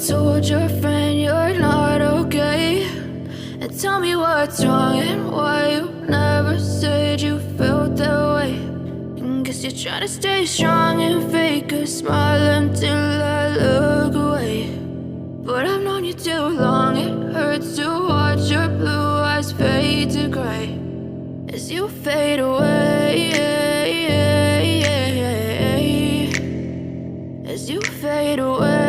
told your friend you're not okay, and tell me what's wrong and why you never said you felt that way. And guess you're trying to stay strong and fake a smile until I look away. But I've known you too long, it hurts to watch your blue eyes fade to gray as you fade away, as you fade away.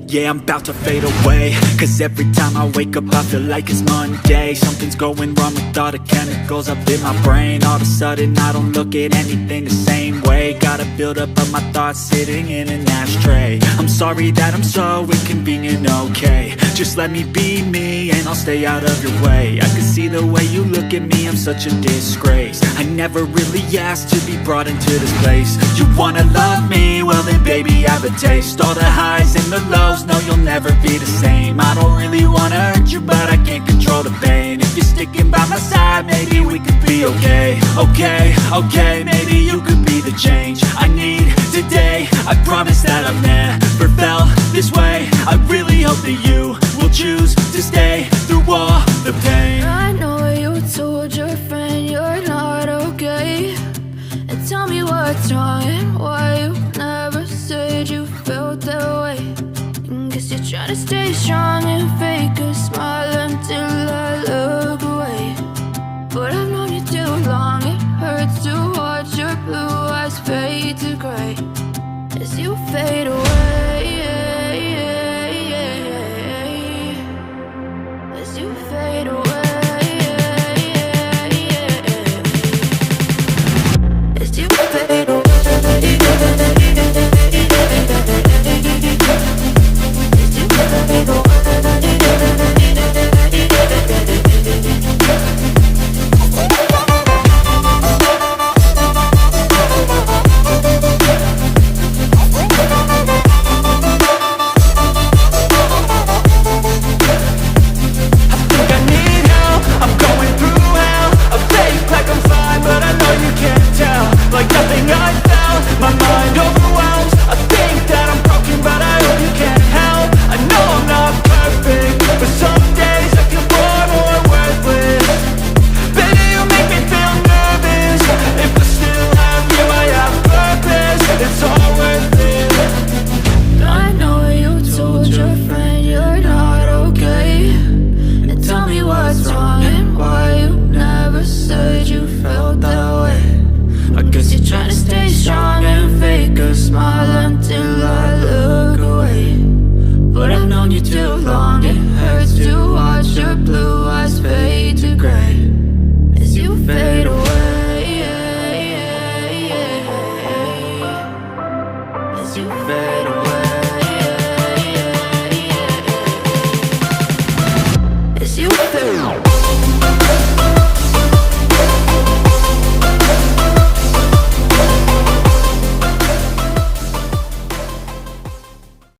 Yeah, I'm about to fade away, cause every time I wake up I feel like it's Monday. Something's going wrong with all the chemicals up in my brain. All of a sudden I don't look at anything the same way. Gotta build up of my thoughts sitting in an ashtray. I'm sorry that I'm so inconvenient, okay. Just let me be me and I'll stay out of your way. I can see the way you look at me, I'm such a disgrace. I never really asked to be brought into this place. You wanna love me? Well then baby I have a taste. All the highs and the lows, no you'll never be the same. I don't really wanna hurt you but I can't control the pain. If you're sticking by my side maybe we could be okay. Okay, maybe you could be the change I need today. I promise that I've never felt this way. I really hope that you will choose to stay through all the pain. I know you told your friend you're not okay, and tell me what's wrong and why you never said you felt that way. And guess you're trying to stay strong and fake a smile until I look away. But I've known you too long, it hurts to watch your blue eyes fade to gray as you fade away, as you fade away, as you fade away. Like nothing I felt, my mind overwhelms. I think that I'm broken but I hope you can't help. I know I'm not perfect, but some days I feel bored or worthless. Baby, you make me feel nervous. If I still have you, I have purpose. It's all worth it. I know you told your friend you're not okay, and tell me what's wrong and why you never said you felt that way. I guess you're trying to stay strong and fake a smile until I look away. But I've known you too long, it hurts to watch your blue eyes fade to gray as you fade away, as you fade away.